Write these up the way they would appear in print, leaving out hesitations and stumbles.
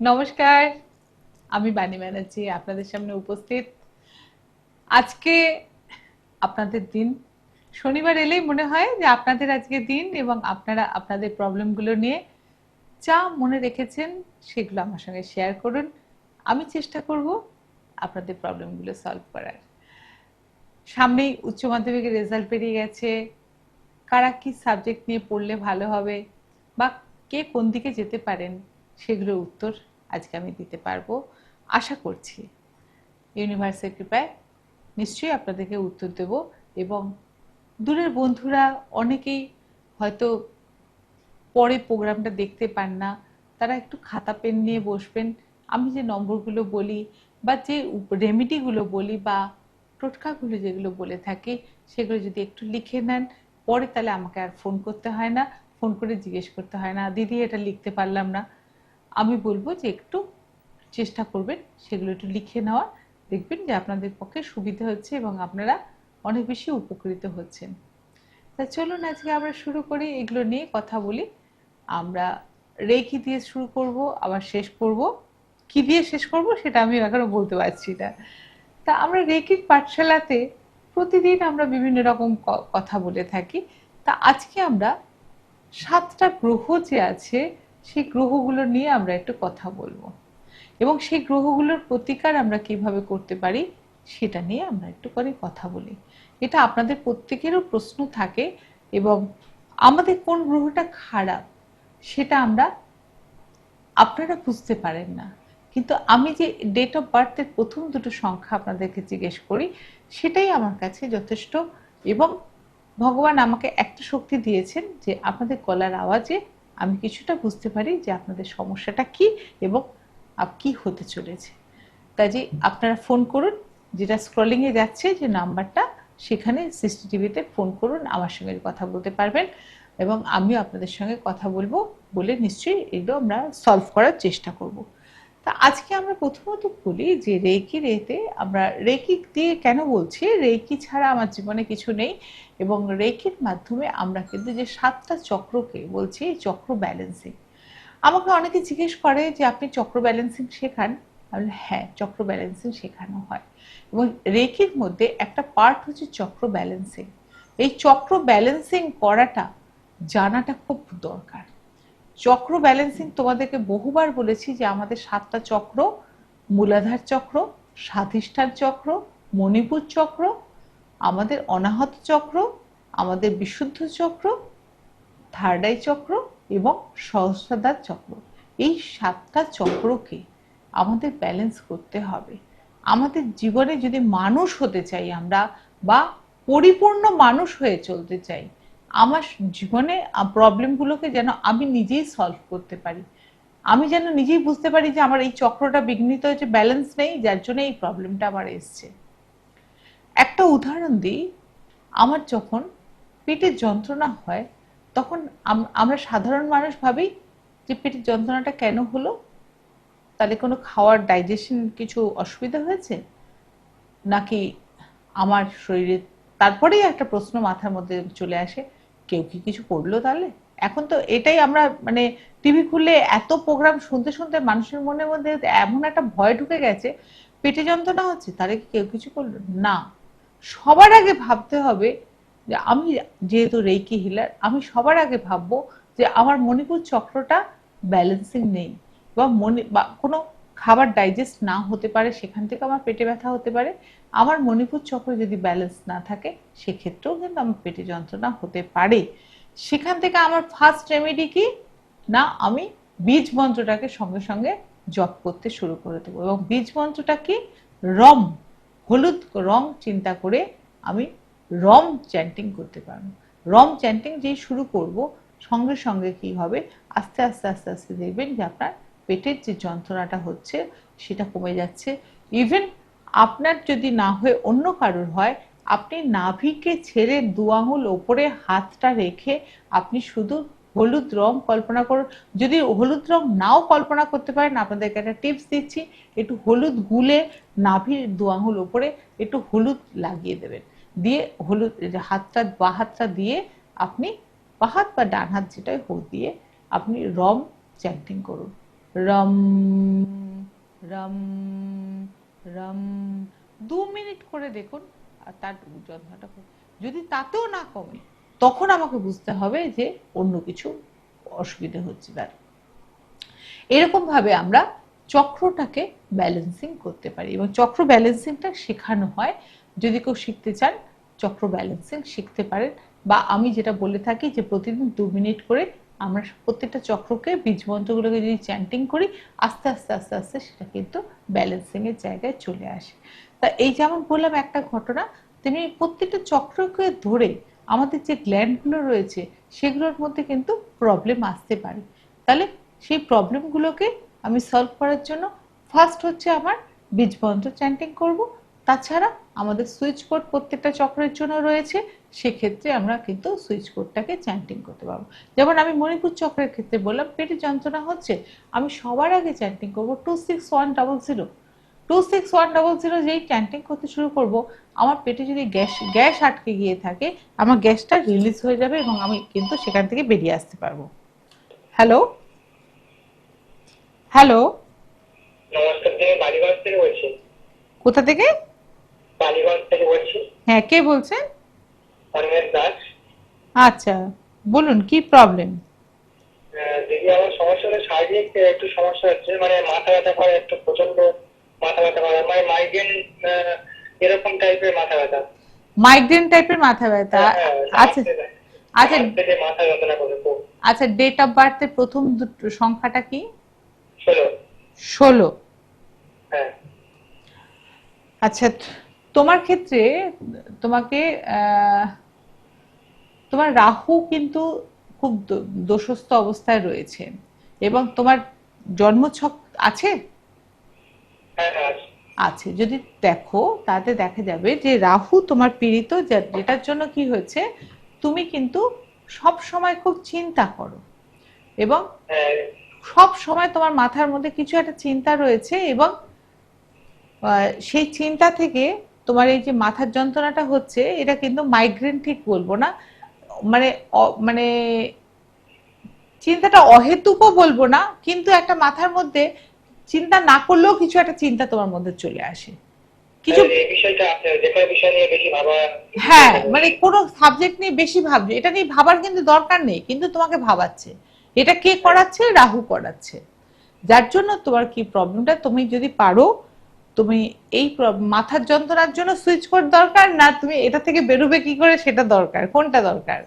নমস্কার, আমি বাণী ব্যানার্জি আপনাদের সামনে উপস্থিত। আজকে আপনাদের দিন। শনিবার এলেই মনে হয় যে আপনাদের আজকে দিন এবং আপনারা আপনাদের প্রবলেমগুলো নিয়ে যা মনে রেখেছেন সেগুলো আমার সঙ্গে শেয়ার করুন। আমি চেষ্টা করব আপনাদের প্রবলেমগুলো সলভ করার। সামনেই উচ্চ মাধ্যমিকের রেজাল্ট বেরিয়ে গেছে। কারা কি সাবজেক্ট নিয়ে পড়লে ভালো হবে বা কে কোন দিকে যেতে পারেন সেগুলোর উত্তর আজকে আমি দিতে পারবো আশা করছি। ইউনিভার্সের কৃপায় নিশ্চয়ই আপনাদেরকে উত্তর দেব। এবং দূরের বন্ধুরা অনেকেই হয়তো পরে প্রোগ্রামটা দেখতে পান না, তারা একটু খাতা পেন নিয়ে বসবেন। আমি যে নম্বরগুলো বলি বা যে রেমেডিগুলো বলি বা টোটকাগুলো যেগুলো বলে থাকি সেগুলো যদি একটু লিখে নেন, পরে তাহলে আমাকে আর ফোন করতে হয় না, ফোন করে জিজ্ঞেস করতে হয় না দিদি এটা লিখতে পারলাম না। আমি বলবো যে একটু চেষ্টা করবেন সেগুলো একটু লিখে নেওয়া, দেখবেন যে আপনাদের পক্ষে সুবিধা হচ্ছে এবং আপনারা অনেক বেশি উপকৃত হচ্ছেন। তা চলুন আজকে আমরা শুরু করি, এগুলো নিয়ে কথা বলি। আমরা রেকি দিয়ে শুরু করব, আবার শেষ করব কি দিয়ে শেষ করব সেটা আমি এখনো বলতে পারছি না। তা আমরা রেকির পাঠশালাতে প্রতিদিন আমরা বিভিন্ন রকম কথা বলে থাকি। তা আজকে আমরা 7টা গ্রহ যে আছে সেই গ্রহগুলো নিয়ে আমরা একটু কথা বলবো এবং সেই গ্রহগুলোর প্রতিকার আমরা কিভাবে করতে পারি সেটা নিয়ে আমরা একটু করে কথা বলি। এটা আপনাদের প্রত্যেকেরও প্রশ্ন থাকে এবং আমাদের কোন গ্রহটা খারাপ সেটা আপনারা বুঝতে পারেন না, কিন্তু আমি যে ডেট অফ বার্থের প্রথম দুটো সংখ্যা আপনাদেরকে জিজ্ঞেস করি সেটাই আমার কাছে যথেষ্ট। এবং ভগবান আমাকে একটা শক্তি দিয়েছেন যে আপনাদের গলার আওয়াজে আমি কিছুটা বুঝতে পারি যে আপনাদের সমস্যাটা কি এবং কি হতে চলেছে। কাজে আপনারা ফোন করুন, যেটা স্ক্রলিংয়ে যাচ্ছে যে নাম্বারটা, সেখানে সিসিটিভিতে ফোন করুন, আমার সঙ্গে কথা বলতে পারবেন এবং আমিও আপনাদের সঙ্গে কথা বলবো, বলে নিশ্চয়ই এগুলো আমরা সলভ করার চেষ্টা করব। তা আজকে আমরা প্রথমত বলি যে রেকি রেতে আমরা রেকি দিয়ে কেন বলছি, রেকি ছাড়া আমার জীবনে কিছু নেই এবং রেকির মাধ্যমে আমরা কিন্তু যে 7টা চক্রকে বলছি চক্র ব্যালেন্সিং। আমাকে অনেকে জিজ্ঞেস করে যে আপনি চক্র ব্যালেন্সিং শেখান? আমি হ্যাঁ, চক্র ব্যালেন্সিং শেখানো হয় এবং রেকির মধ্যে একটা পার্ট হচ্ছে চক্র ব্যালেন্সিং। এই চক্র ব্যালেন্সিং করাটা জানাটা খুব দরকার। চক্র ব্যালেন্সিং তোমাদেরকে বহুবার বলেছি যে আমাদের 7টা চক্র: মূলাধার চক্র, স্বাধিষ্ঠান চক্র, মণিপুর চক্র, আমাদের অনাহত চক্র, আমাদের বিশুদ্ধ চক্র, থার্ড আই চক্র এবং সহস্রাধার চক্র। এই 7টা চক্রকে আমাদের ব্যালেন্স করতে হবে। আমাদের জীবনে যদি মানুষ হতে চাই আমরা বা পরিপূর্ণ মানুষ হয়ে চলতে চাই, আমার জীবনে প্রবলেমগুলোকে যেন আমি নিজেই সলভ করতে পারি, আমি যেন নিজেই বুঝতে পারি যে আমার এই চক্রটা বিঘ্নিত হয়েছে, ব্যালেন্স নেই, যার জন্য এই প্রবলেমটা আমার এসছে। একটা উদাহরণ দিই, আমার যখন পেটের যন্ত্রণা হয় তখন আমরা সাধারণ মানুষ ভাবি যে পেটের যন্ত্রণাটা কেন হলো, তাহলে কোনো খাওয়ার ডাইজেশন কিছু অসুবিধা হয়েছে নাকি আমার শরীরে। তারপরেই একটা প্রশ্ন মাথার মধ্যে চলে আসে, কেউ কি কিছু করলো তাহলে। এখন তো এটাই আমরা মানে টিভি খুললে এত প্রোগ্রাম শুনতে শুনতে মানুষের মনের মধ্যে এমন একটা ভয় ঢুকে গেছে, পেটে যন্ত্রণা হচ্ছে তাহলে কি কেউ কিছু করলো না। সবার আগে ভাবতে হবে যে আমি যেহেতু রেকি হিলার, আমি সবার আগে ভাববো যে আমার মণিপুর চক্রটা ব্যালেন্সিং নেই বা বা কোনো খাবার ডাইজেস্ট না হতে পারে, সেখান থেকে আমার পেটে ব্যথা হতে পারে। আমার মণিপুর চক্র যদি ব্যালেন্স না থাকে সেক্ষেত্রেও কিন্তু আমার পেটে যন্ত্রণা হতে পারে। সেখান থেকে আমার ফার্স্ট রেমেডি কি না, আমি বীজ মন্ত্রটাকে সঙ্গে সঙ্গে জপ করতে শুরু করে দেবো এবং বীজ মন্ত্রটা কি, রম, হলুদ রং চিন্তা করে আমি রম চ্যান্টিং করতে পারবো। রম চ্যান্টিং যেই শুরু করব সঙ্গে সঙ্গে কি হবে, আস্তে আস্তে আস্তে আস্তে দেখবেন যে আপনার পেটের যে যন্ত্রণাটা হচ্ছে সেটা কমে যাচ্ছে। ইভেন আপনার যদি না হয়ে অন্য কারোর হয়, আপনি নাভিকে ছেড়ে 2 আঙুল ওপরে হাতটা রেখে আপনি শুধু হলুদ রং কল্পনা করুন। যদি হলুদ রং নাও কল্পনা করতে পারেন, আপনাদেরকে একটা টিপস দিচ্ছি, একটু হলুদ গুলে নাভির 2 আঙুল ওপরে একটু হলুদ লাগিয়ে দেবেন, দিয়ে হলুদ হাতটা বা হাতটা দিয়ে আপনি বা হাত বা ডান হাত যেটাই হোক দিয়ে আপনি রম চ্যান্টিং করুন। রম রম রম। 2 মিনিট করে দেখুন, আর তার যন্ত্রণাটা যদি তাতেও না কমে, তখন আমাকে বুঝতে হবে যে অন্য কিছু অসুবিধা হচ্ছে তার। এরকম ভাবে আমরা চক্রটাকে ব্যালেন্সিং করতে পারি, এবং চক্র ব্যালেন্সিংটা শেখানো হয়। যদি কেউ শিখতে চান, চক্র ব্যালেন্সিং শিখতে পারেন। বা আমি যেটা বলে থাকি যে প্রতিদিন 2 মিনিট করে আমরা প্রত্যেকটা চক্রকে, বীজ মন্ত্রগুলোকে যদি চ্যান্টিং করি, আস্তে আস্তে আস্তে আস্তে সেটা কিন্তু ব্যালেন্সিং এর জায়গায় চলে আসে। তা এই যেমন বললাম একটা ঘটনা, তেমনি প্রত্যেকটা চক্রকে ধরে আমাদের যে গ্ল্যান্ডগুলো রয়েছে সেগুলোর মধ্যে কিন্তু প্রবলেম আসতে পারে। তাহলে সেই প্রবলেমগুলোকে আমি সলভ করার জন্য ফার্স্ট হচ্ছে আমার বীজমন্ত্র চ্যান্টিং করব। তাছাড়া আমাদের সুইচ কোড প্রত্যেকটা চক্রের জন্য রয়েছে, সেক্ষেত্রে আমরা কিন্তু সুইচ কোডটাকে চ্যান্টিং করতে পারবো। যেমন আমি মণিপুর চক্রের ক্ষেত্রে বললাম পেটে যন্ত্রণা হচ্ছে, আমি সবার আগে চ্যান্টিং করবো 26100। 26100 যেই চ্যান্টিং করতে শুরু করব, আমার পেটে যদি গ্যাস আটকে গিয়ে থাকে, আমার গ্যাসটা রিলিজ হয়ে যাবে এবং আমি কিন্তু সেখান থেকে বেরিয়ে আসতে পারবো। হ্যালো হ্যালো, নমস্কার, আমি বালিগঞ্জ থেকে বলছি। কোথা থেকে? বালিগঞ্জ থেকে বলছি। হ্যাঁ, কে বলছেন? অনিমেষ দাস। আচ্ছা, বলুন কি প্রবলেম? দিদি, আমার সমস্যা হলো শারীরিক একটু সমস্যা হচ্ছে, মানে মাথা ব্যথা করে, একটু প্রচন্ড মাথা ব্যথা করে, মানে মাইগ্রেন এরকম টাইপের মাথা ব্যথা। মাইগ্রেন টাইপের মাথা ব্যথা? আচ্ছা আচ্ছা মাথা যন্ত্রণা করে খুব। আচ্ছা, ডেট অফ বার্থের প্রথম দুটো সংখ্যাটা কি? 16। 16। হ্যাঁ। আচ্ছা, তোমার ক্ষেত্রে তোমাকে তোমার রাহু কিন্তু খুব দোষস্থ অবস্থায় রয়েছে, এবং তোমার জন্মছক আছে। হ্যাঁ, আছে। আছে, যদি দেখো তাতে দেখা যাবে যে রাহু তোমার পীড়িত, যেটার জন্য কি হয়েছে, তুমি কিন্তু সব সময় খুব চিন্তা করো, এবং হ্যাঁ। সব সময় তোমার মাথার মধ্যে কিছু একটা চিন্তা রয়েছে, এবং সেই চিন্তা থেকে তোমার এই যে মাথার যন্ত্রণাটা হচ্ছে, এটা কিন্তু মাইগ্রেন ঠিক বলবো না, মানে মানে চিন্তাটা অহেতুকও বলবো না, কিন্তু একটা মাথার মধ্যে চিন্তা না করলেও কিছু একটা চিন্তা তোমার মধ্যে চলে আসে কিছু। এই বিষয়টা আছে, যে কোনো বিষয় নিয়ে বেশি ভাবা। হ্যাঁ, মানে কোনো সাবজেক্ট নিয়ে বেশি ভাবছো, এটা নিয়ে ভাবার কিন্তু দরকার নেই, কিন্তু তোমাকে ভাবাচ্ছে। এটা কে করাচ্ছে? রাহু করাচ্ছে। যার জন্য তোমার কি প্রবলেমটা, তুমি যদি পারো, তুমি এই মাথার যন্ত্রণার জন্য সুইচ কোড দরকার না, তুমি এটা থেকে বেরোবে কি করে সেটা দরকার, কোনটা দরকার?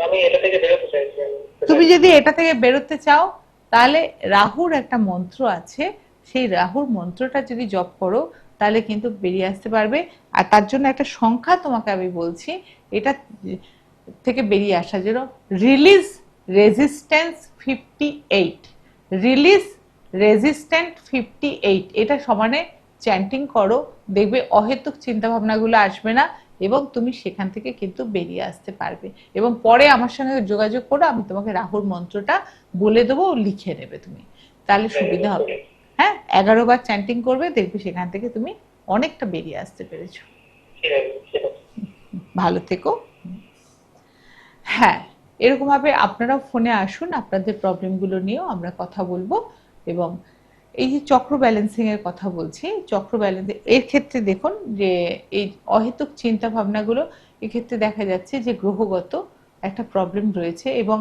আমি এটা থেকে বেরোতে চাইছি। তুমি যদি এটা থেকে বেরোতে চাও, তাহলে রাহুর একটা মন্ত্র আছে, সেই রাহুর মন্ত্রটা যদি জপ করো, তাহলে কিন্তু বেরিয়ে আসতে পারবে। আর তার জন্য একটা সংখ্যা তোমাকে আমি বলছি, এটা থেকে বেরিয়ে আসার জন্য, রিলিজ রেজিস্ট্যান্স 58। রিলিজ রেজিস্ট্যান্ট 58, এটা সমানে চ্যান্টিং করো, দেখবে অহেতুক চিন্তা ভাবনাগুলো আসবে না, এবং তুমি সেখান থেকে কিন্তু বেরিয়ে আসতে পারবে। এবং পরে আমার সঙ্গে যোগাযোগ করো, আমি তোমাকে রাহুর মন্ত্রটা বলে দেবো, লিখে নেবে তুমি, তাহলে সুবিধা হবে। হ্যাঁ, 11 বার চ্যান্টিং করবে, দেখবে সেখান থেকে তুমি অনেকটা বেরিয়ে আসতে পেরেছো। ভালো থেকো। হ্যাঁ, এরকম ভাবে আপনারাও ফোনে আসুন, আপনাদের প্রবলেমগুলো নিয়েও আমরা কথা বলবো। এবং এই যে চক্র ব্যালেন্সিং এর কথা বলছি, চক্র ব্যালেন্সিং এর ক্ষেত্রে দেখুন যে এই অহেতুক চিন্তা ভাবনাগুলো, এক্ষেত্রে দেখা যাচ্ছে যে গ্রহগত একটা প্রবলেম রয়েছে, এবং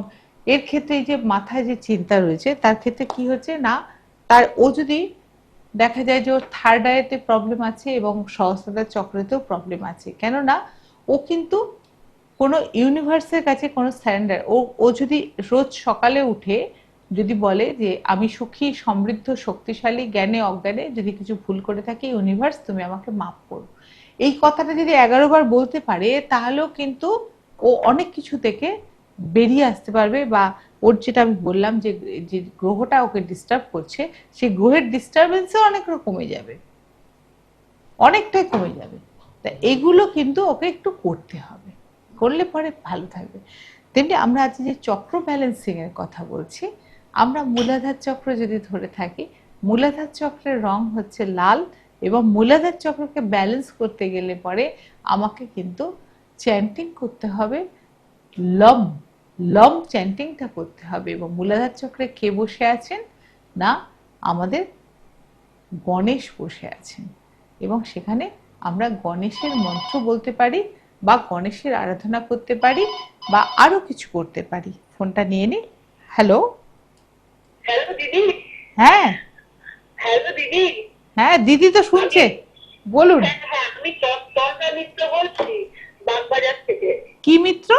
এর ক্ষেত্রে এই যে মাথায় যে চিন্তা রয়েছে, তার ক্ষেত্রে কি হচ্ছে না, তার ও যদি দেখা যায় যে ওর থার্ড আইতে প্রবলেম আছে এবং সহস্রতার চক্রেতেও প্রবলেম আছে, কেননা ও কিন্তু কোনো ইউনিভার্সের কাছে কোনো স্যারেন্ডার, ও যদি রোজ সকালে উঠে যদি বলে যে আমি সুখী, সমৃদ্ধ, শক্তিশালী, জ্ঞানে অজ্ঞানে যদি কিছু ভুল করে থাকি, ইউনিভার্স তুমি আমাকে মাফ করো, এই কথাটা যদি 11 বার বলতে পারে, তাহলেও কিন্তু ও অনেক কিছু থেকে বেরিয়ে আসতে পারবে। বা ওর যেটা আমি বললাম যে যে গ্রহটা ওকে ডিস্টার্ব করছে, সেই গ্রহের ডিস্টারবেন্সও অনেকটা কমে যাবে, অনেকটাই কমে যাবে। তা এগুলো কিন্তু ওকে একটু করতে হবে, করলে পরে ভালো থাকবে। তেমনি আমরা আজ যে চক্র ব্যালেন্সিং এর কথা বলছি, আমরা মূলাধার চক্র যদি ধরে থাকি, মূলাধার চক্রের রং হচ্ছে লাল, এবং মূলাধার চক্রকে ব্যালেন্স করতে গেলে পরে আমাকে কিন্তু চ্যান্টিং করতে হবে, লম লম চ্যান্টিংটা করতে হবে। এবং মূলাধার চক্রে কে বসে আছেন না, আমাদের গণেশ বসে আছেন এবং সেখানে আমরা গণেশের মন্ত্র বলতে পারি বা গণেশের আরাধনা করতে পারি বা আরো কিছু করতে পারি। ফোনটা নিয়ে নি। হ্যালো। হ্যালো দিদি। হ্যাঁ হ্যালো দিদি। হ্যাঁ, দিদি তো শুনছে, বলুন। হ্যাঁ হ্যাঁ, আমি তন্দ্রা মিত্র বলছি, বাগবাজার থেকে। কি মিত্র?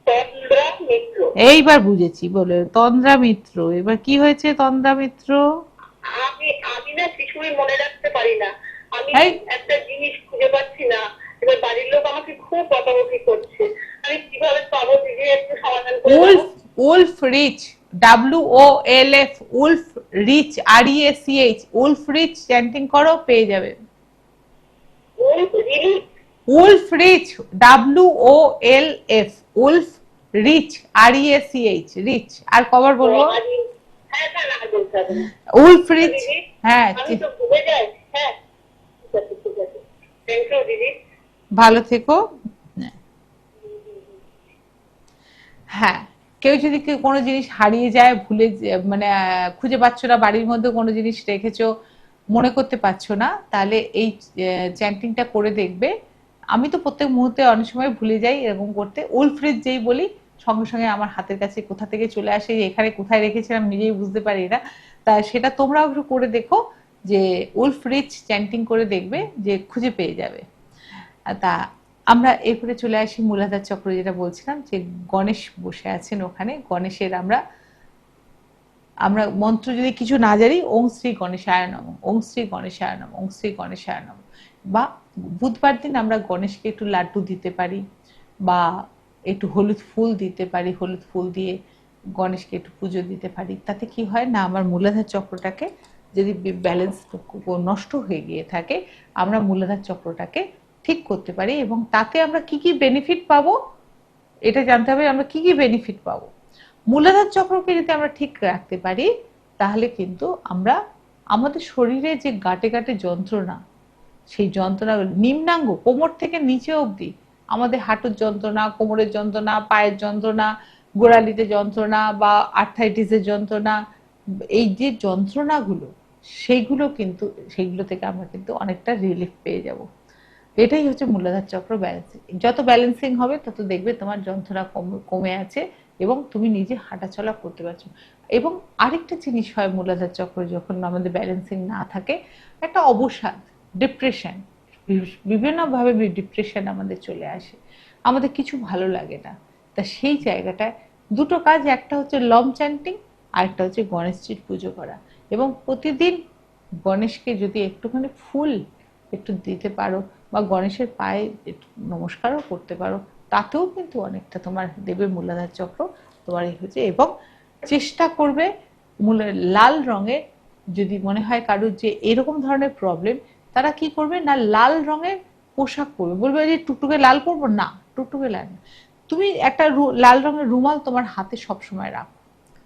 তন্দ্রা মিত্র। এইবার বুঝেছি, বলে তন্দ্রা মিত্র। এবার কি হয়েছে তন্দ্রা মিত্র? আমি আমি না কিছুই মনে রাখতে পারি না। আমি এই একটা জিনিস খুঁজে পাচ্ছি না। এবার বাড়ির লোক আমাকে খুব বকাবকি করছে। আমি কিভাবে পাবো দিদি, একটু সমাধান করে দাও। Wolf, wolf reach, WOLF, wolf reach, REACH, wolf reach chanting করো, পেয়ে যাবে। Wolf reach, WOLF, wolf reach, REACH, reach. আর কবার বলবো? হ্যাঁ হ্যাঁ, না বলতে হবে না। Wolf reach. হ্যাঁ, আমি তো ভুলে যাই। হ্যাঁ, ঠিক আছে ঠিক আছে। থ্যাংক ইউ দিদি। ভালো থেকো। হ্যাঁ, কেউ যদি কোনো জিনিস হারিয়ে যায়, ভুলে মানে খুঁজে পাচ্ছ না, বাড়ির মধ্যে কোনো জিনিস রেখেছো, মনে করতে পারছো না, তাহলে এই চ্যান্টিংটা করে দেখবে। আমি তো প্রত্যেক মুহূর্তে অনেক সময় ভুলে যাই এরকম করতে। উলফ্রিজ যেই বলি, সঙ্গে সঙ্গে আমার হাতের কাছে কোথা থেকে চলে আসে, যে এখানে কোথায় রেখেছিলাম নিজেই বুঝতে পারি না। তা সেটা তোমরাও একটু করে দেখো, যে উলফ্রিজ চ্যান্টিং করে দেখবে যে খুঁজে পেয়ে যাবে। তা আমরা এরপরে চলে আসি মূলাধার চক্র, যেটা বলছিলাম যে গণেশ বসে আছেন ওখানে। গণেশের আমরা আমরা মন্ত্র যদি কিছু না জানি, ওং শ্রী গণেশায় নমঃ, ওং শ্রী গণেশায় নমঃ, ওং শ্রী গণেশায় নমঃ। বা বুধবার দিন আমরা গণেশকে একটু লাড্ডু দিতে পারি বা একটু হলুদ ফুল দিতে পারি, হলুদ ফুল দিয়ে গণেশকে একটু পুজো দিতে পারি। তাতে কি হয় না, আমার মূলাধার চক্রটাকে যদি ব্যালেন্স নষ্ট হয়ে গিয়ে থাকে, আমরা মূলাধার চক্রটাকে ঠিক করতে পারি। এবং তাতে আমরা কি কি বেনিফিট পাবো, এটা জানতে হবে আমরা কি কি বেনিফিট পাবো। মূলাধার চক্রকে যদি আমরা ঠিক রাখতে পারি, তাহলে কিন্তু আমরা আমাদের শরীরে যে গাঁটে গাঁটে যন্ত্রণা, সেই যন্ত্রণা নিম্নাঙ্গ কোমর থেকে নিচে অবধি, আমাদের হাঁটুর যন্ত্রণা, কোমরের যন্ত্রণা, পায়ের যন্ত্রণা, গোড়ালিতে যন্ত্রণা বা আর্থাইটিসের যন্ত্রণা, এই যে যন্ত্রণাগুলো, সেইগুলো কিন্তু সেইগুলো থেকে আমরা কিন্তু অনেকটা রিলিফ পেয়ে যাব। এটাই হচ্ছে মূলাধার চক্র ব্যালেন্সিং। যত ব্যালেন্সিং হবে তত দেখবে তোমার যন্ত্রণা কমে আছে এবং তুমি নিজে হাঁটাচলা করতে পারছো। এবং আরেকটা জিনিস হয় মূলাধার চক্র যখন আমাদের ব্যালেন্সিং না থাকে, একটা অবসাদ, ডিপ্রেশন, বিভিন্নভাবে ডিপ্রেশন আমাদের চলে আসে, আমাদের কিছু ভালো লাগে না। তা সেই জায়গাটায় দুটো কাজ, একটা হচ্ছে লম চ্যান্টিং, আরেকটা হচ্ছে গণেশজির পুজো করা। এবং প্রতিদিন গণেশকে যদি একটুখানি ফুল একটু দিতে পারো বা গণেশের পায়ে একটু নমস্কারও করতে পারো, তাতেও কিন্তু অনেকটা তোমার দেবে মূলাধার চক্র তোমার এই হচ্ছে। এবং চেষ্টা করবে লাল রঙের, যদি মনে হয় কারোর যে এরকম ধরনের প্রবলেম, তারা কি করবে না, লাল রঙের পোশাক পরবে। বলবে যে টুকটুকে লাল পরবো না, টুকটুকে লাল না। তুমি একটা লাল রঙের রুমাল তোমার হাতে সবসময় রাখো,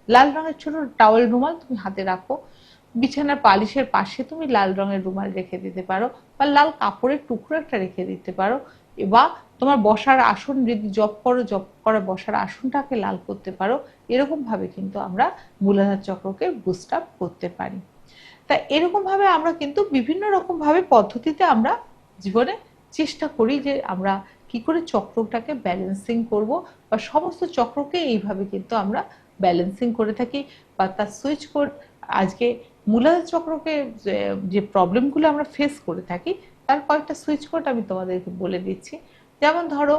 লাল রঙের ছোট টাওয়েল রুমাল তুমি হাতে রাখো। বিছানার পালিশের পাশে তুমি লাল রঙের রুমাল রেখে দিতে পারো বা লাল কাপড়ের টুকরো একটা রেখে দিতে পারো। বা তোমার বসার আসন, যদি জপ করো, জপ করা বসার আসনটাকে লাল করতে পারো। এরকম ভাবে কিন্তু আমরা মূলাধার চক্রকে বুস্ট আপ করতে পারি। তা এরকম ভাবে আমরা কিন্তু বিভিন্ন রকম ভাবে পদ্ধতিতে আমরা জীবনে চেষ্টা করি যে আমরা কি করে চক্রটাকে ব্যালেন্সিং করব, বা সমস্ত চক্রকে এইভাবে কিন্তু আমরা ব্যালেন্সিং করে থাকি। বা তার সুইচ কোড, আজকে মূলাধার চক্রকে যে প্রবলেমগুলো আমরা ফেস করে থাকি, তার কয়েকটা সুইচ কোড আমি তোমাদেরকে বলে দিচ্ছি। যেমন ধরো,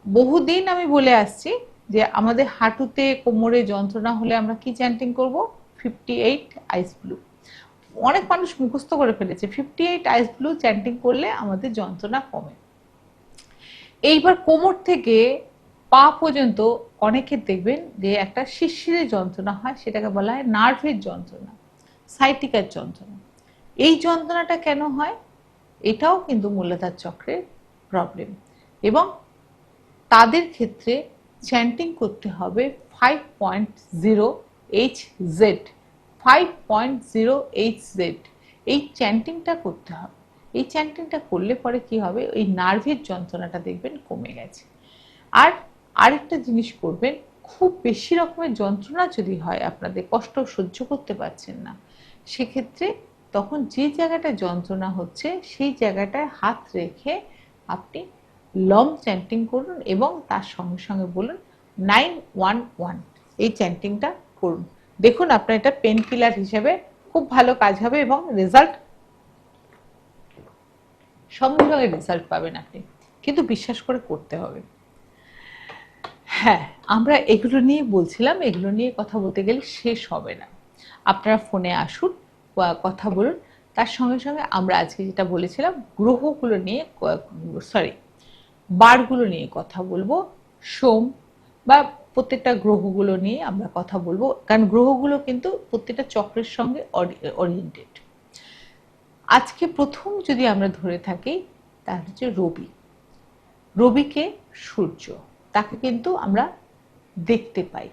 বহুদিন আমি বলে আসছি যে আমাদের হাঁটুতে কোমরে যন্ত্রণা হলে আমরা কি চ্যান্টিং করব, 58 আইস ব্লু। অনেক মানুষ মুখস্থ করে ফেলেছে, 58 আইস ব্লু চ্যান্টিং করলে আমাদের যন্ত্রণা কমে। এইবার কোমর থেকে পা পর্যন্ত অনেকের দেখবেন যে একটা শিরশিরে যন্ত্রণা হয়, সেটাকে বলা হয় নার্ভের যন্ত্রণা, সাইটিকার যন্ত্রণা। এই যন্ত্রণাটা কেন হয়, এটাও কিন্তু মূলাধার চক্রের প্রবলেম। এবং তাদের ক্ষেত্রে চ্যান্টিং করতে হবে 5.0 HZ, 5.0 HZ। এই চ্যান্টিংটা করতে হবে। এই চ্যান্টিংটা করলে পরে কি হবে, ওই নার্ভের যন্ত্রণাটা দেখবেন কমে গেছে। আর আরেকটা জিনিস করবেন, খুব বেশি রকমের যন্ত্রণা যদি হয়, আপনাদের কষ্ট সহ্য করতে পারছেন না, সেক্ষেত্রে তখন যে জায়গাটা যন্ত্রণা হচ্ছে সেই জায়গাটায় হাত রেখে আপনি লং চ্যান্টিং করুন এবং তার সঙ্গে সঙ্গে বলুন 911, এই চ্যান্টিংটা করুন। দেখুন আপনার এটা পেন কিলার হিসেবে খুব ভালো কাজ হবে এবং রেজাল্ট সঙ্গে সঙ্গে রেজাল্ট পাবেন আপনি, কিন্তু বিশ্বাস করে করতে হবে। হ্যাঁ, আমরা এগুলো নিয়ে বলছিলাম, এগুলো নিয়ে কথা বলতে গেলে শেষ হবে না। আপনারা ফোনে আসুন, কথা বলুন। তার সঙ্গে সঙ্গে আমরা আজকে যেটা বলেছিলাম গ্রহগুলো নিয়ে, সরি, বারগুলো নিয়ে কথা বলবো, সোম বা প্রত্যেকটা গ্রহগুলো নিয়ে আমরা কথা বলবো, কারণ গ্রহগুলো কিন্তু প্রত্যেকটা চক্রের সঙ্গে ওরিয়েন্টেড। আজকে প্রথম যদি আমরা ধরে থাকি তাহলে হচ্ছে রবি। রবিকে সূর্য, তাকে কিন্তু আমরা দেখতে পাই,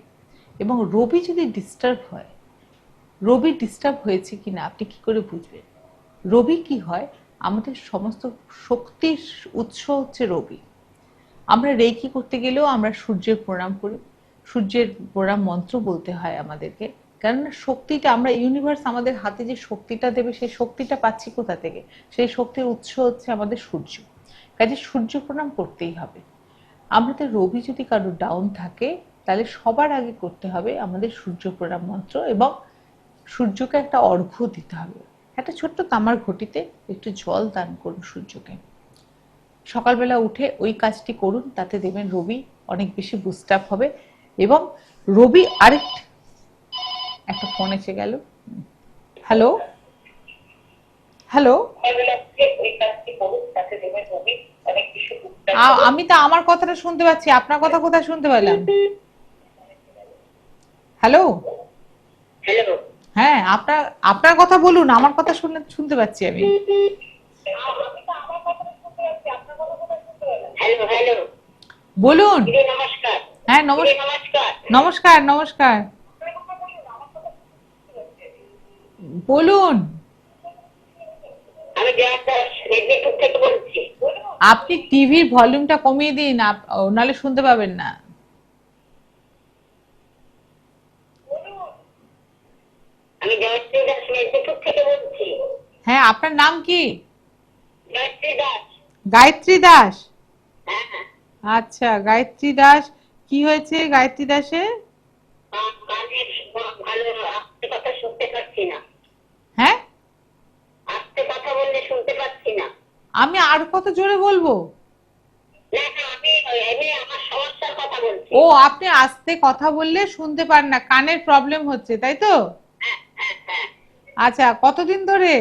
এবং রবি যদি ডিস্টার্ব হয়, রবি ডিস্টার্ব হয়েছে কিনা আপনি কি করে বুঝবেন? রবি কি হয়, আমাদের সমস্ত শক্তির উৎস হচ্ছে রবি। আমরা রেকি করতে গেলেও আমরা সূর্যের প্রণাম করি, সূর্যের প্রণাম মন্ত্র বলতে হয় আমাদেরকে, কেননা শক্তিটা আমরা, ইউনিভার্স আমাদের হাতে যে শক্তিটা দেবে সেই শক্তিটা পাচ্ছি কোথা থেকে? সেই শক্তির উৎস হচ্ছে আমাদের সূর্য, কাজে সূর্য প্রণাম করতেই হবে। আমাদের রবি যদি কারো ডাউন থাকে তাহলে সবার আগে করতে হবে আমাদের সূর্য প্রণাম মন্ত্র, এবং সূর্যকে একটা অর্ঘ্য দিতে হবে। একটা ছোট্ট তামার ঘটিতে একটু জল দান করুন সূর্যকে। সকালবেলা উঠে ওই কাজটি করুন, তাতে দেখবেন রবি অনেক বেশি বুস্ট আপ হবে। এবং রবি একটা ফোন এসে গেল। হ্যালো হ্যালো, আমি তো আমার কথাটা শুনতে পাচ্ছি, আপনার কথা কোথায় শুনতে পেলাম? হ্যালো, হ্যাঁ, আপনার আপনার কথা বলুন, আমার কথা শুনতে পাচ্ছি আমি। বলুন। হ্যাঁ, নমস্কার নমস্কার, বলুন। আপনি টিভির ভলিউমটা কমিয়ে দিন, নাহলে শুনতে পাবেন না। আমি গায়ত্রী দাস মেদিনীপুর থেকে বলছি। হ্যাঁ, আপনার নাম কি? গায়ত্রী দাস। গায়ত্রী দাস। হ্যাঁ হ্যাঁ। আচ্ছা, গায়ত্রী দাস, কি হয়েছে গায়ত্রী দাসের? কানে ভালো আস্তে কথা শুনতে পাচ্ছি না। হ্যাঁ, আস্তে কথা বললে শুনতে পাচ্ছি না। আমি আর কত জোরে বলবো? না না, আমি আমার সমস্যার কথা বলছি। ও, আপনি আস্তে কথা বললে শুনতে পান না, কানের প্রবলেম হচ্ছে, তাই তো? হ্যাঁ হ্যাঁ হ্যাঁ। আচ্ছা, কতদিন ধরে?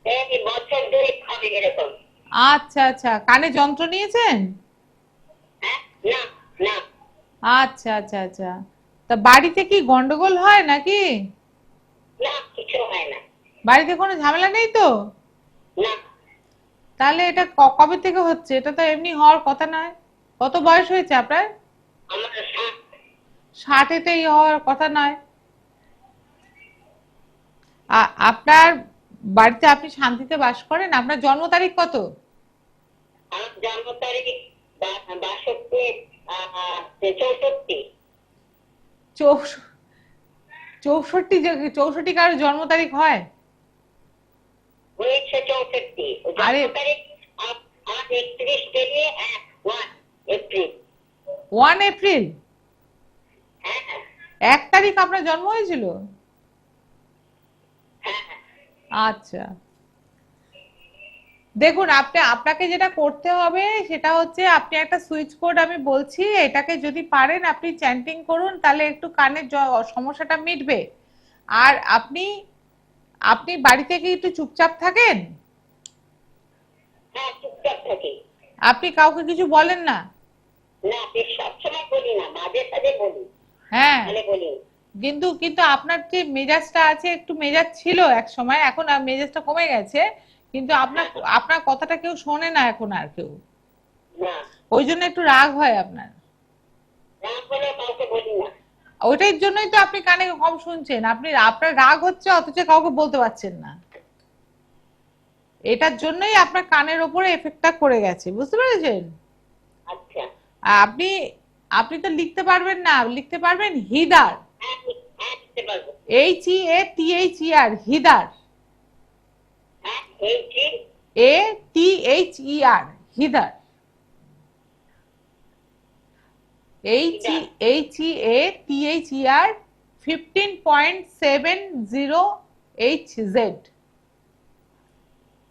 এই বছর ধরে হবে এরকম। আচ্ছা আচ্ছা, কানে যন্ত্র নিয়েছেন? হ্যাঁ, না না। আচ্ছা আচ্ছা আচ্ছা, তা বাড়িতে কি গন্ডগোল হয় নাকি? না, কিছু হয় না। বাড়িতে কোনো ঝামেলা নেই তো? না। তাহলে এটা কবে থেকে হচ্ছে? এটা তো এমনি হওয়ার কথা নয়। কত বয়স হয়েছে আপনার? আমার 60। 60-এতেই হওয়ার কথা নয়। আপনার বাড়িতে আপনি শান্তিতে বাস করেন? আপনার জন্ম তারিখ কত? আমার জন্ম তারিখ 62 64। 64? 64 কারো জন্ম তারিখ হয়? 1964। আরে, জন্ম তারিখ আমার 31 থেকে 1 এপ্রিল। 1 এপ্রিল? হ্যাঁ হ্যাঁ 1 তারিখ আপনার জন্ম হয়েছিল? হ্যাঁ হ্যাঁ। আচ্ছা, দেখুন, আপনাকে যেটা করতে হবে সেটা হচ্ছে, আপনি একটা সুইচ কোড আমি বলছি, এটাকে যদি পারেন আপনি চ্যান্টিং করুন, তাহলে একটু কানের সমস্যাটা মিটবে। আর আপনি আপনি বাড়িতে কি একটু চুপচাপ থাকেন? হ্যাঁ, চুপচাপ থাকি। আপনি কাউকে কিছু বলেন না? না, সবসময় বলি না, মাঝে সাঝে বলি। হ্যাঁ, তাহলে বলি। কিন্তু কিন্তু আপনার যে মেজাজটা আছে, একটু মেজাজ ছিল এক সময়, এখন আর মেজাজটা কমে গেছে, কিন্তু আপনার আপনার কথাটা কেউ শোনে না এখন আর কেউ, না, ওই জন্য একটু রাগ হয় আপনার। রাগ হলে কাউকে বলি না। ওইটার জন্যই তো আপনি কানে কম শুনছেন, আপনার রাগ হচ্ছে অথচ কাউকে বলতে পারছেন না। এটার জন্যই আপনার কানের ওপরে এফেক্টটা করে গেছে, বুঝতে পেরেছেন? আচ্ছা। আপনি আপনি তো লিখতে পারবেন না, লিখতে পারবেন হিদার, হ্যাঁ হ্যাঁ লিখতে পারবো। HEATHER, হিদার, হ্যাঁ ATHER, হিদার, HEATHER 15.70 HZ।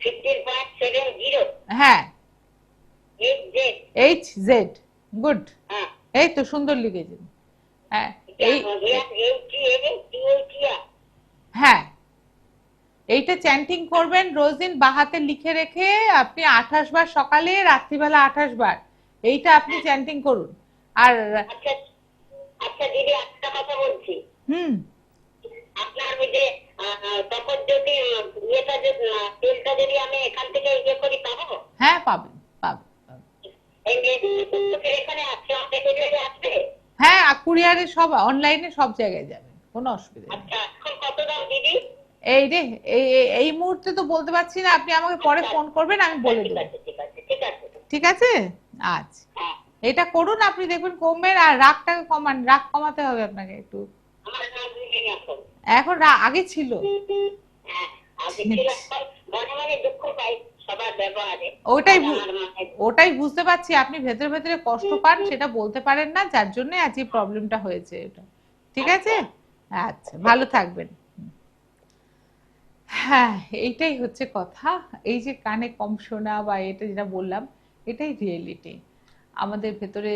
15.70 হ্যাঁ, HZ। HZ, good. হ্যাঁ এই তো সুন্দর লিখেছেন। হ্যাঁ, এই হ্যাঁ, এইটা চ্যান্টিং করবেন রোজদিন বাহাতে লিখে রেখে, আপনি 28 বার সকালে, রাত্রিবেলা 28 বার এইটা আপনি চ্যান্টিং করুন। আর আচ্ছা আচ্ছা দিদি, একটা কথা বলছি। হুম, আপনার ওই যে তখন যদি ইয়েটা যে তেলটা যদি আমি এখান থেকে ইয়ে করি পাবো? হ্যাঁ পাবেন, পাবেন, পাবেন। এই যে এখানে আছে আমাদের ডেলিভারি আসবে? হ্যাঁ, কুরিয়ারে সব, অনলাইনে সব জায়গায় যাবেন, কোনো অসুবিধা নেই। আচ্ছা এখন কত দাম দিদি? এই রে, এই মুহূর্তে তো বলতে পারছি না, আপনি আমাকে পরে ফোন করবেন, আমি বলে ঠিক দেবো। আছে ঠিক আছে ঠিক আছে। ঠিক আছে, আচ্ছা, হ্যাঁ এটা করুন, আপনি দেখবেন কমবেন। আর রাগটাকে কমান, রাগ কমাতে হবে আপনাকে একটু। আমার নাম নেই এখন। এখন আগে ছিল। হ্যাঁ আগে ছিল, এখন মনে মনে দুঃখ পাই সবার ব্যবহারে। ওটাই আমার মনে ওটাই বুঝতে পারছি, আপনি ভেতরে ভেতরে কষ্ট পান, সেটা বলতে পারেন না, যার জন্য আজ এই প্রবলেমটা হয়েছে এটা। ঠিক আছে, আচ্ছা, ভালো থাকবেন। হ্যাঁ, এইটাই হচ্ছে কথা। এই যে কানে কম শোনা বা এটা যেটা বললাম, এটাই রিয়েলিটি। আমাদের ভেতরে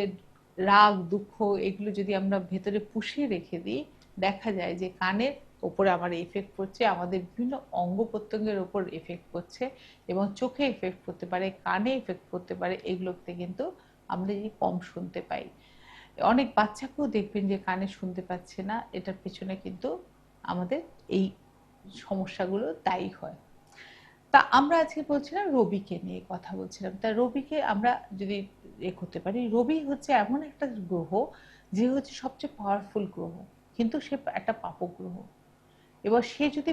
রাগ, দুঃখ, এগুলো যদি আমরা ভেতরে পুষিয়ে রেখে দিই, দেখা যায় যে কানের ওপরে আমার এফেক্ট পড়ছে, আমাদের বিভিন্ন অঙ্গ প্রত্যঙ্গের ওপর এফেক্ট পড়ছে, এবং চোখে এফেক্ট করতে পারে, কানে এফেক্ট করতে পারে। এগুলোতে কিন্তু আমরা যে কম শুনতে পাই, অনেক বাচ্চাকেও দেখবেন যে কানে শুনতে পাচ্ছে না, এটার পেছনে কিন্তু আমাদের এই সমস্যাগুলো দায়ী হয়। তা আমরা আজকে বলছিলাম রবিকে নিয়ে কথা বলছিলাম। তা রবিকে আমরা যদি করতে পারি, রবি হচ্ছে এমন একটা গ্রহ যে হচ্ছে সবচেয়ে পাওয়ারফুল গ্রহ, কিন্তু সে একটা পাপক গ্রহ। এবার সে যদি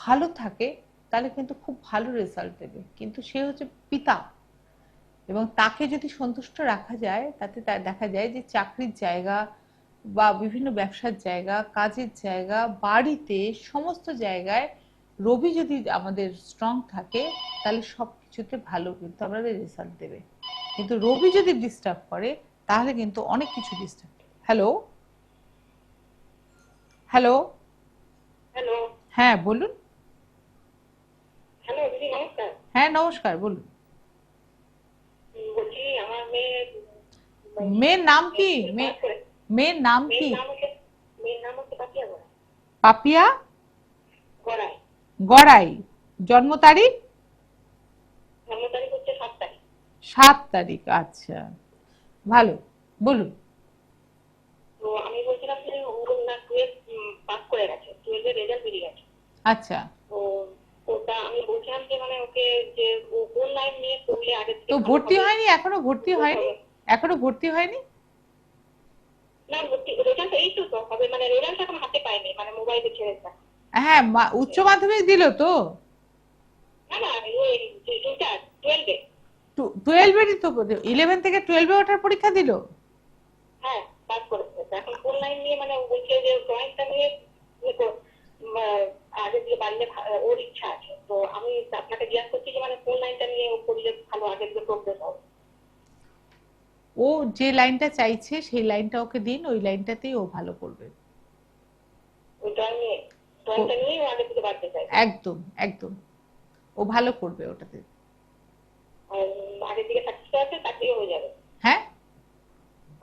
ভালো থাকে তাহলে কিন্তু খুব ভালো রেজাল্ট দেবে, কিন্তু সে হচ্ছে পিতা, এবং তাকে যদি সন্তুষ্ট রাখা যায় তাতে দেখা যায় যে চাকরির জায়গা বা বিভিন্ন ব্যবসার জায়গা, কাজের জায়গা, বাড়িতে, সমস্ত জায়গায় রবি যদি আমাদের স্ট্রং থাকে তাহলে সব কিছুতে ভালো কিন্তু আমাদের রেজাল্ট দেবে। কিন্তু রবি যদি ডিস্টার্ব করে তাহলে কিন্তু অনেক কিছু ডিস্টার্ব। হ্যালো, হ্যালো, হ্যালো হ্যাঁ বলুন। হ্যালো দিদি নমস্কার। হ্যাঁ নমস্কার, বলুন। বলছি আমার মেয়ে মেয়ের নাম কি? মেয়ের নাম কি? মেয়ের নাম হচ্ছে পাপিয়া গড়াই। পাপিয়া গড়াই। গড়াই। জন্ম তারিখ? জন্ম তারিখ হচ্ছে 7 তারিখ। 7 তারিখ, আচ্ছা, ভালো, বলুন। তো আমি বলছিলাম যে ও না 12 পাস করে গেছে, 12 এর রেজাল্ট বেরিয়ে গেছে। আচ্ছা, তো ওটা আমি বলছিলাম যে মানে ওকে যে ও কোন লাইন নিয়ে পড়লে আগে থেকে তো ভালো ভর্তি হবে। হয়নি এখনো? ভর্তি হয়নি এখনো? ভর্তি হয়নি? না ভর্তি রেজাল্ট এই তো হবে, মানে রেজাল্ট এখন হাতে পাইনি, মানে মোবাইলে ছেড়েছে। হ্যাঁ, উচ্চ মাধ্যমিক দিল তো? না না ওই ইন্টার 12 এ। 12-এরই তো, 11 থেকে 12-এ ওঠার পরীক্ষা দিল। হ্যাঁ পাস করেছে। এখন কোন লাইন নিয়ে, মানে ও বলছে যে ড্রয়িংটা নিয়ে আগে দিয়ে বাড়লে ওর ইচ্ছা আছে। তো আমি আপনাকে জিজ্ঞাসা করছি যে মানে কোন লাইনটা নিয়ে ও করলে ভালো, আগে দিয়ে প্রোগ্রেস হবে। ও যে লাইনটা চাইছে সেই লাইনটা ওকে দিন, ওই লাইনটাতেই ও ভালো করবে। ওই ড্রয়িংটা নিয়ে ও আগে থেকে বাড়তে চাই। একদম একদম, ও ভালো করবে ওটাতে। আর আগে থেকে সাকসেস আছে চাকরিও হয়ে যাবে। হ্যাঁ,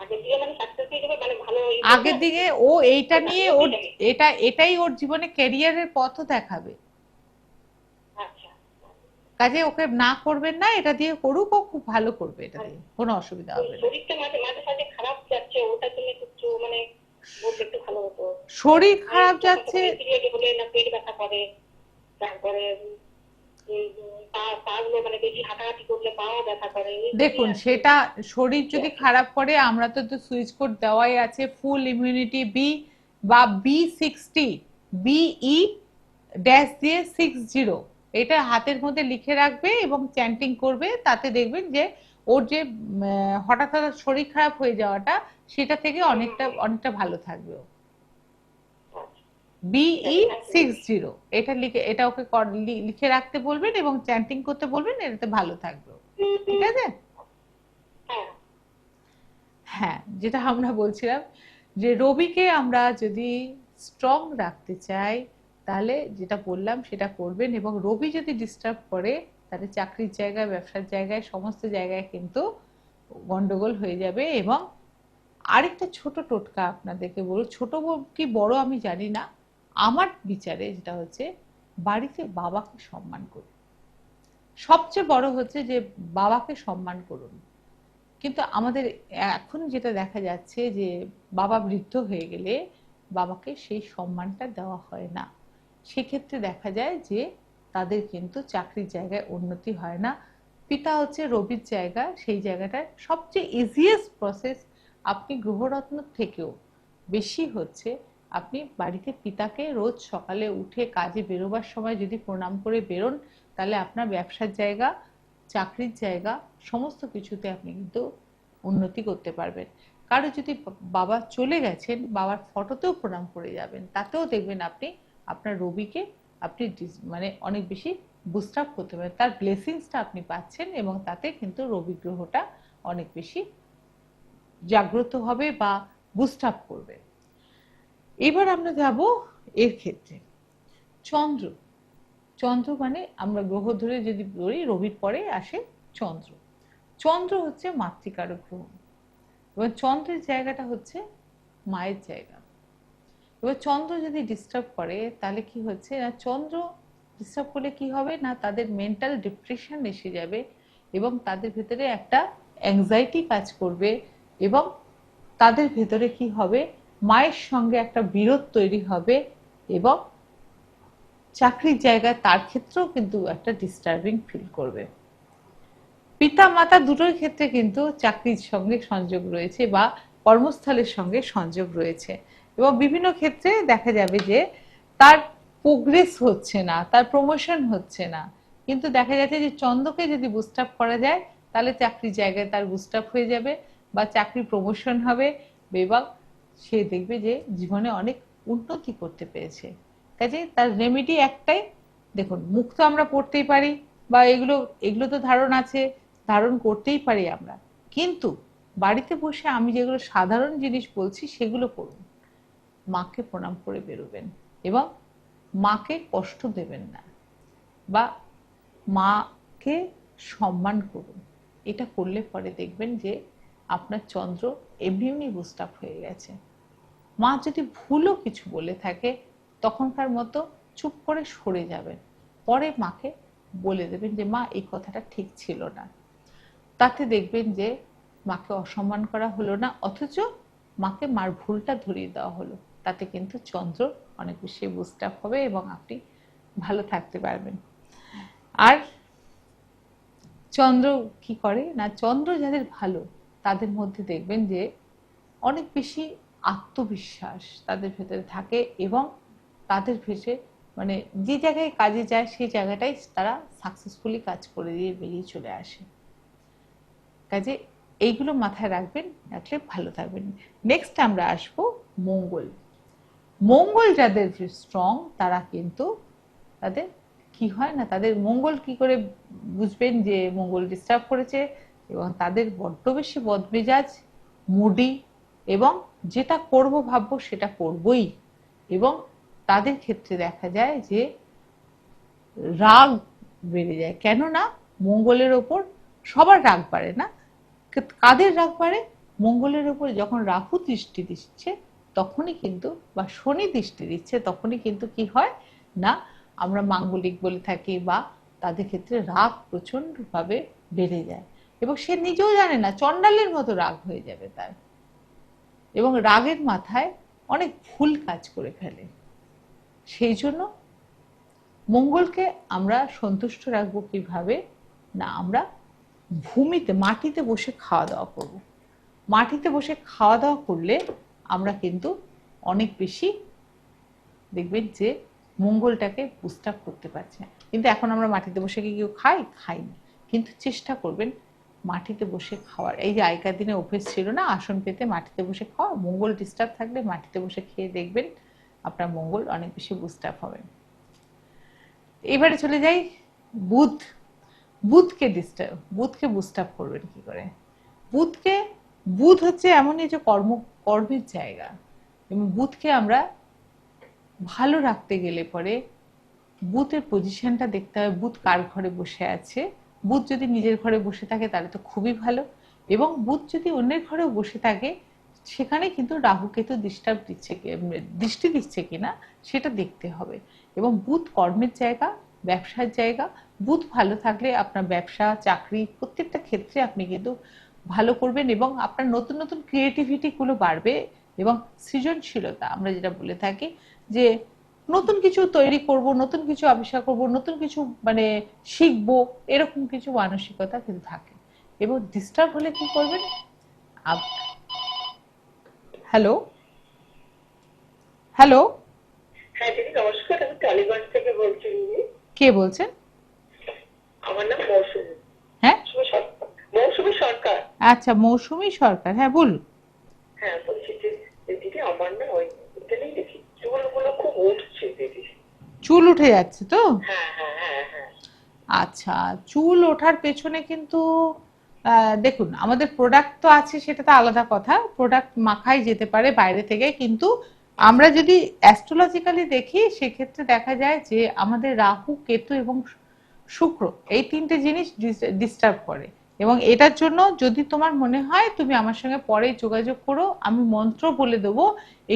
আগের দিকে মানে সাকসেস হয়ে যাবে, মানে ভালো আগের দিকে ও এইটা নিয়ে ওর, এটাই ওর জীবনে ক্যারিয়ারের পথও দেখাবে। আচ্ছা কাজে ওকে না করবেন না, এটা দিয়ে করুক, ও খুব ভালো করবে, এটা দিয়ে কোনো অসুবিধা হবে না। শরীরটা মাঝে মাঝে সাথে খারাপ যাচ্ছে, ওটার জন্য একটু মানে বললে একটু ভালো হতো। শরীর খারাপ যাচ্ছে? পিরিয়ডে হলে না পেট ব্যথা করে, তারপরে পাগুলো মানে বেশি হাঁটাহাঁটি করলে পাও ব্যথা করে। দেখুন, সেটা শরীর যদি খারাপ করে, আমরা তো সুইচ কোড দেওয়াই আছে, ফুল ইমিউনিটি বি বা B60, BE ড্যাশ দিয়ে 60, এটা হাতের মধ্যে লিখে রাখবে এবং চ্যান্টিং করবে, তাতে দেখবেন যে ওর যে হঠাৎ হঠাৎ শরীর খারাপ হয়ে যাওয়াটা, সেটা থেকে অনেকটা ভালো থাকবে ও। BE60 এটা লিখে, এটা ওকে লিখে রাখতে বলবেন এবং চ্যান্টিং করতে বলবেন, এটাতে ভালো থাকবে ও। ঠিক আছে? হ্যাঁ, যেটা আমরা বলছিলাম যে রবিকে আমরা যদি স্ট্রং রাখতে চাই, তাহলে যেটা বললাম সেটা করবেন। এবং রবি যদি ডিস্টার্ব করে, তাহলে চাকরির জায়গায়, ব্যবসার জায়গায়, সমস্ত জায়গায় কিন্তু গন্ডগোল হয়ে যাবে। এবং আরেকটা ছোট টোটকা আপনাদেরকে বলবো, ছোট কি বড় আমি জানি না, আমার বিচারে যেটা হচ্ছে, বাড়িতে বাবাকে সম্মান করুন। সবচেয়ে বড় হচ্ছে যে বাবাকে সম্মান করুন। কিন্তু আমাদের এখন যেটা দেখা যাচ্ছে যে বাবা বৃদ্ধ হয়ে গেলে বাবাকে সেই সম্মানটা দেওয়া হয় না। সেক্ষেত্রে দেখা যায় যে তাদের কিন্তু চাকরির জায়গায় উন্নতি হয় না। পিতা হচ্ছে রবির জায়গা, সেই জায়গাটার সবচেয়ে ইজিয়েস্ট প্রসেস আপনি গ্রহরত্ন থেকেও বেশি হচ্ছে আপনি বাড়িতে পিতাকে রোজ সকালে উঠে কাজে বেরোবার সময় যদি প্রণাম করে বেরোন, তাহলে আপনার ব্যবসার জায়গা, চাকরির জায়গা, সমস্ত কিছুতে আপনি কিন্তু উন্নতি করতে পারবেন। কারো যদি বাবা চলে গেছেন, বাবার ফটোতেও প্রণাম করে যাবেন, তাতেও দেখবেন আপনি আপনার রবিকে আপনি মানে অনেক বেশি বুস্ট আপ করতে পারেন, তার ব্লেসিংসটা আপনি পাচ্ছেন, এবং তাতে কিন্তু রবি গ্রহটা অনেক বেশি জাগ্রত হবে বা বুস্ট আপ করবে। এবার আমরা যাব এর ক্ষেত্রে চন্দ্র। চন্দ্র মানে আমরা গ্রহ ধরে যদি বলি, রবির পরে আসে চন্দ্র। চন্দ্র হচ্ছে মাতৃকারক গ্রহ, এবার চন্দ্রের জায়গাটা হচ্ছে মায়ের জায়গা। এবার চন্দ্র যদি ডিস্টার্ব করে, তাহলে কি হচ্ছে না, চন্দ্র ডিস্টার্ব করলে কি হবে না, তাদের মেন্টাল ডিপ্রেশন এসে যাবে এবং তাদের ভেতরে একটা অ্যাংজাইটি কাজ করবে, এবং তাদের ভেতরে কি হবে, মায়ের সঙ্গে একটা বিরোধ তৈরি হবে, এবং চাকরির জায়গায় তার ক্ষেত্রেও কিন্তু একটা ডিস্টার্বিং ফিল করবে। পিতা মাতা দুটোর ক্ষেত্রে কিন্তু চাকরির সঙ্গে সংযোগ রয়েছে বা কর্মস্থলের সঙ্গে সংযোগ রয়েছে, এবং বিভিন্ন ক্ষেত্রে দেখা যাবে যে তার প্রোগ্রেস হচ্ছে না, তার প্রমোশন হচ্ছে না। কিন্তু দেখা যাচ্ছে যে চন্দ্রকে যদি বুস্ট আপ করা যায়, তাহলে চাকরির জায়গায় তার বুস্ট আপ হয়ে যাবে বা চাকরি প্রমোশন হবে, এবং সে দেখবে যে জীবনে অনেক উন্নতি করতে পেরেছে। কাজে তার রেমেডি একটাই, দেখুন মুখ তো আমরা পড়তেই পারি বা এগুলো এগুলো তো ধারণ আছে, ধারণ করতেই পারি আমরা, কিন্তু বাড়িতে বসে আমি যেগুলো সাধারণ জিনিস বলছি সেগুলো করুন। মাকে প্রণাম করে বেরোবেন এবং মাকে কষ্ট দেবেন না, বা মাকে সম্মান করুন। এটা করলে পরে দেখবেন যে আপনার চন্দ্র এমনি এমনি বুস্ট আপ হয়ে গেছে। মা যদি ভুলও কিছু বলে থাকে, তখনকার মতো চুপ করে সরে যাবেন, পরে মাকে বলে দেবেন যে মা এই কথাটা ঠিক ছিল না। তাতে দেখবেন যে মাকে অসম্মান করা হলো না, অথচ মাকে মার ভুলটা ধরিয়ে দেওয়া হলো। তাতে কিন্তু চন্দ্র অনেক বেশি বুস্ট আপ হবে এবং আপনি ভালো থাকতে পারবেন। আর চন্দ্র কি করে না, চন্দ্র যাদের ভালো তাদের মধ্যে দেখবেন যে অনেক বেশি আত্মবিশ্বাস তাদের ভেতরে থাকে, এবং তাদের ভেতরে মানে যে জায়গায় কাজে যায় সেই জায়গাটাই তারা সাকসেসফুলি কাজ করে দিয়ে বেরিয়ে চলে আসে। কাজে এইগুলো মাথায় রাখবেন, রাখলে ভালো থাকবেন। নেক্সট আমরা আসবো মঙ্গল। মঙ্গল যাদের স্ট্রং, তারা কিন্তু তাদের কি হয় না, তাদের মঙ্গল কি করে বুঝবেন যে মঙ্গল ডিস্টার্ব করেছে, এবং তাদের বড্ড বেশি বদমেজাজ, মুডি, এবং যেটা করব ভাববো সেটা করবই, এবং তাদের ক্ষেত্রে দেখা যায় যে রাগ বেড়ে যায়। কেননা মঙ্গলের ওপর সবার রাগ বাড়ে না, কাদের রাগ বাড়ে, মঙ্গলের ওপর যখন রাহু দৃষ্টি দিচ্ছে তখনই কিন্তু, বা শনি দৃষ্টি দিচ্ছে তখনই কিন্তু কি হয় না, আমরা মাঙ্গলিক বলে থাকি, বা তাদের ক্ষেত্রে রাগ প্রচন্ডভাবে বেড়ে যায়, এবং সে নিজেও জানে না, চণ্ডালের মতো রাগ হয়ে যাবে তার, এবং রাগের মাথায় অনেক ভুল কাজ করে ফেলে। সেই জন্য মঙ্গলকে আমরা সন্তুষ্ট রাখবো কিভাবে না, আমরা ভূমিতে মাটিতে বসে খাওয়া দাওয়া করব। মাটিতে বসে খাওয়া দাওয়া করলে আমরা কিন্তু অনেক বেশি দেখবেন যে মঙ্গলটাকে বুস্ট আপ করতে পারছি না। কিন্তু এখন আমরা মাটিতে বসে কি কেউ খাই না, কিন্তু চেষ্টা করবেন মাটিতে বসে খাওয়ার, এই যে আগেকার দিনে অভ্যেস ছিল না আসন পেতে মাটিতে বসে খাওয়া, মঙ্গল ডিস্টার্ব থাকলে মাটিতে বসে খেয়ে দেখবেন আপনার মঙ্গল অনেক বেশি বুস্টার হবে। এবারে চলে যাই বুধ। বুধকে বুস্ট আপ করবেন কি করে? বুধকে, বুধ হচ্ছে এমনই যে কর্মের জায়গা, এবং বুধকে আমরা ভালো রাখতে গেলে পরে বুধের পজিশনটা দেখতে হবে, বুধ কার ঘরে বসে আছে। বুধ যদি নিজের ঘরে বসে থাকে তাহলে তো খুবই ভালো, এবং বুধ যদি অন্যের ঘরেও বসে থাকে সেখানে কিন্তু রাহু কেতু দৃষ্টি দিচ্ছে কিনা সেটা দেখতে হবে। এবং বুধ কর্মের জায়গা, ব্যবসার জায়গা, বুধ ভালো থাকলে আপনার ব্যবসা চাকরি প্রত্যেকটা ক্ষেত্রে আপনি কিন্তু ভালো করবেন, এবং আপনার নতুন নতুন ক্রিয়েটিভিটি গুলো বাড়বে, এবং সৃজনশীলতা আমরা যেটা বলে থাকি যে নতুন কিছু তৈরি করব, নতুন কিছু আবিষ্কার করব, নতুন কিছু মানে শিখবো, এরকম কিছু মানসিকতা কিন্তু থাকে। এবং ডিস্টার্ব হলে কি করবেন? হ্যালো হ্যালো, হ্যাঁ দিদি নমস্কার, আমি টালিগঞ্জ থেকে বলছি দিদি। কে বলছেন? আমার নাম মৌসুমী। হ্যাঁ, মৌসুমী সরকার। আচ্ছা, মৌসুমী সরকার, হ্যাঁ বলুন। হ্যাঁ বলছি যে দিদি আমার না ওই ইদানিং দেখি চুলগুলো খুব উঠছে দিদি। চুল উঠে যাচ্ছে তো? হ্যাঁ হ্যাঁ হ্যাঁ হ্যাঁ। আচ্ছা, চুল ওঠার পেছনে কিন্তু দেখুন আমাদের প্রোডাক্ট তো আছে, সেটা তো আলাদা কথা, প্রোডাক্ট মাখাই যেতে পারে বাইরে থেকে, কিন্তু আমরা যদি অ্যাস্ট্রোলজিক্যালি দেখি সেক্ষেত্রে দেখা যায় যে আমাদের রাহু কেতু এবং শুক্র এই তিনটে জিনিস ডিস্টার্ব করে। এবং এটার জন্য যদি তোমার মনে হয় তুমি আমার সঙ্গে পরে যোগাযোগ করো, আমি মন্ত্র বলে দেবো,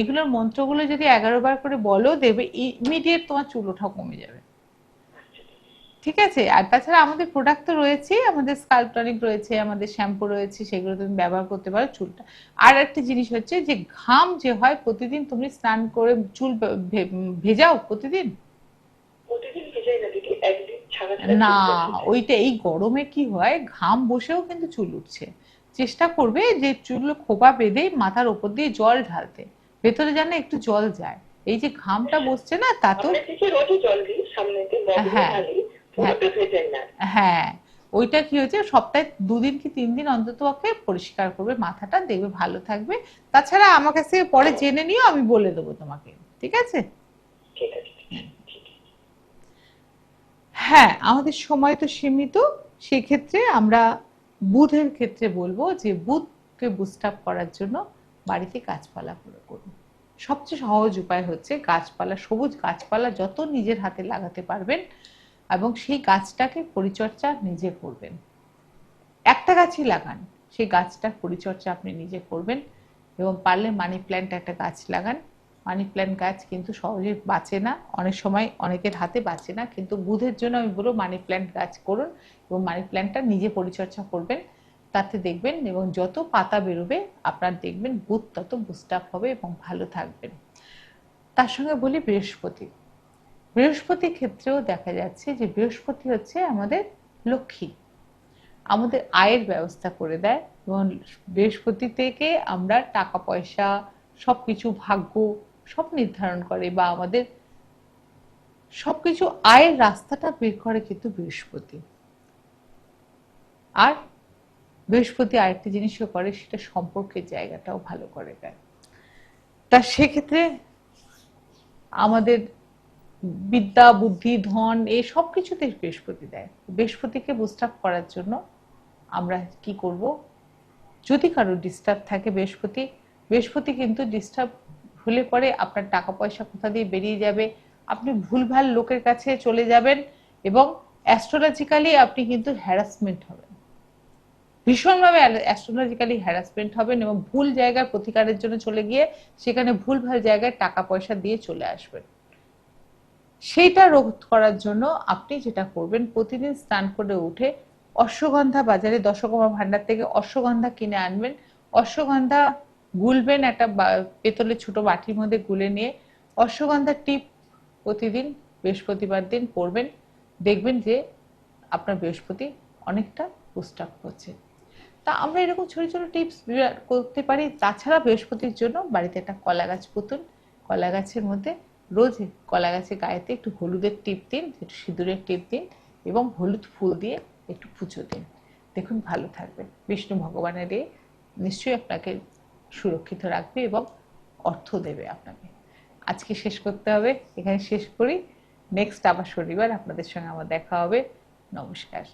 এগুলোর মন্ত্রগুলো যদি 11 বার করে বলো দেখবে ইমিডিয়েট তোমার চুল ওঠা কমে যাবে। ঠিক আছে? আর তাছাড়া আমাদের প্রোডাক্ট তো রয়েছে, আমাদের স্কাল্প টনিক রয়েছে, আমাদের শ্যাম্পু রয়েছে, সেগুলো তুমি ব্যবহার করতে পারো চুলটা। আর একটা জিনিস হচ্ছে যে ঘাম যে হয়, প্রতিদিন তুমি স্নান করে চুল ভেজাও প্রতিদিন? প্রতিদিন ভিজাই না দিদি, একদিন ছাড়া ছাড়া না, চুলটা ভিজাই। ওইটা এই গরমে কি হয়, ঘাম বসেও কিন্তু চুল উঠছে। চেষ্টা করবে যে চুল খোপা বেঁধে মাথার ওপর দিয়ে জল ঢালতে, ভেতরে যেন একটু জল যায়। এই যে ঘামটা বসছে না তা তো, সামনে থেকে রোজই জল দিই, সামনেতে মগরে হ্যাঁ ঢালি, হ্যাঁ পুরোটা ভেজাই না। হ্যাঁ, ওইটা কি হয়েছে, সপ্তাহে 2 দিন কি 3 দিন অন্তত ওকে পরিষ্কার করবে মাথাটা, দেখবে ভালো থাকবে। তাছাড়া আমার কাছে পরে জেনে নিও, আমি বলে দেবো তোমাকে। ঠিক আছে? ঠিক আছে ঠিক আছে। হ্যাঁ, আমাদের সময় তো সীমিত, সেক্ষেত্রে আমরা বুধের ক্ষেত্রে বলবো যে বুধকে বুস্ট আপ করার জন্য বাড়িতে গাছপালা করুন। সবচেয়ে সহজ উপায় হচ্ছে গাছপালা, সবুজ গাছপালা যত নিজের হাতে লাগাতে পারবেন এবং সেই গাছটাকে পরিচর্যা নিজে করবেন। একটা গাছই লাগান, সেই গাছটার পরিচর্যা আপনি নিজে করবেন। এবং পারলে মানি প্ল্যান্ট একটা গাছ লাগান। মানি প্ল্যান্ট গাছ কিন্তু সহজে বাঁচে না, অনেক সময় অনেকের হাতে বাঁচে না, কিন্তু বুধের জন্য আমি বলবো মানি প্ল্যান্ট গাছ করুন, এবং মানি প্ল্যান্টটা নিজে পরিচর্যা করবেন। তাতে দেখবেন, এবং যত পাতা বেরোবে আপনার দেখবেন বুধ তত বুস্ট আপ হবে এবং ভালো থাকবেন। তার সঙ্গে বলি বৃহস্পতি। বৃহস্পতির ক্ষেত্রেও দেখা যাচ্ছে যে বৃহস্পতি হচ্ছে আমাদের লক্ষ্মী, আমাদের আয়ের ব্যবস্থা করে দেয়, এবং বৃহস্পতি থেকে আমরা টাকা পয়সা সবকিছু ভাগ্য সব নির্ধারণ করে, বা আমাদের সবকিছু আয়ের রাস্তাটা বের করে কিন্তু বৃহস্পতি। আর বৃহস্পতি আরেকটি জিনিসও করে, সেটা সম্পর্কের জায়গাটাও ভালো করে দেয়। তা সেক্ষেত্রে আমাদের বিদ্যা বুদ্ধি ধন এই সব কিছুতে বৃহস্পতি দেয়। বৃহস্পতিকে বুস্ট আপ করার জন্য আমরা কি করব? যদি কারো ডিস্টার্ব থাকে বৃহস্পতি কিন্তু ডিস্টার্ব হলে পরে আপনার টাকা পয়সা কোথা দিয়ে বেরিয়ে যাবে, আপনি ভুলভাল লোকের কাছে চলে যাবেন, এবং অ্যাস্ট্রোলজিক্যালি আপনি কিন্তু হ্যারাসমেন্ট হবেন, ভীষণভাবে অ্যাস্ট্রোলজিক্যালি হ্যারাসমেন্ট হবেন, এবং ভুল জায়গায় প্রতিকারের জন্য চলে গিয়ে সেখানে ভুলভাল জায়গায় টাকা পয়সা দিয়ে চলে আসবেন। সেইটা রোধ করার জন্য আপনি যেটা করবেন, প্রতিদিন স্নান করে উঠে অশ্বগন্ধা, বাজারে দশকর্মা ভান্ডার থেকে অশ্বগন্ধা কিনে আনবেন, অশ্বগন্ধা গুলবেন একটা পেতলের ছোট বাটির মধ্যে গুলে নিয়ে অশ্বগন্ধা টিপ প্রতিদিন বৃহস্পতিবার দিন করবেন, দেখবেন যে আপনার বৃহস্পতি অনেকটা বুস্ট আপ হচ্ছে। তা আমরা এরকম ছোট ছোট টিপস করতে পারি। তাছাড়া বৃহস্পতির জন্য বাড়িতে একটা কলা গাছ পুঁতুন, কলা গাছের মধ্যে রোজ কলা গাছের গায়েতে একটু হলুদের টিপ দিন, একটু সিঁদুরের টিপ দিন, এবং হলুদ ফুল দিয়ে একটু পুজো দিন। দেখুন ভালো থাকবে। বিষ্ণু ভগবানের এ নিশ্চয়ই আপনাকে সুরক্ষিত রাখবে এবং অর্থ দেবে আপনাকে। আজকে শেষ করতে হবে, এখানে শেষ করি। নেক্সট আবার শনিবার আপনাদের সঙ্গে আমার দেখা হবে। নমস্কার।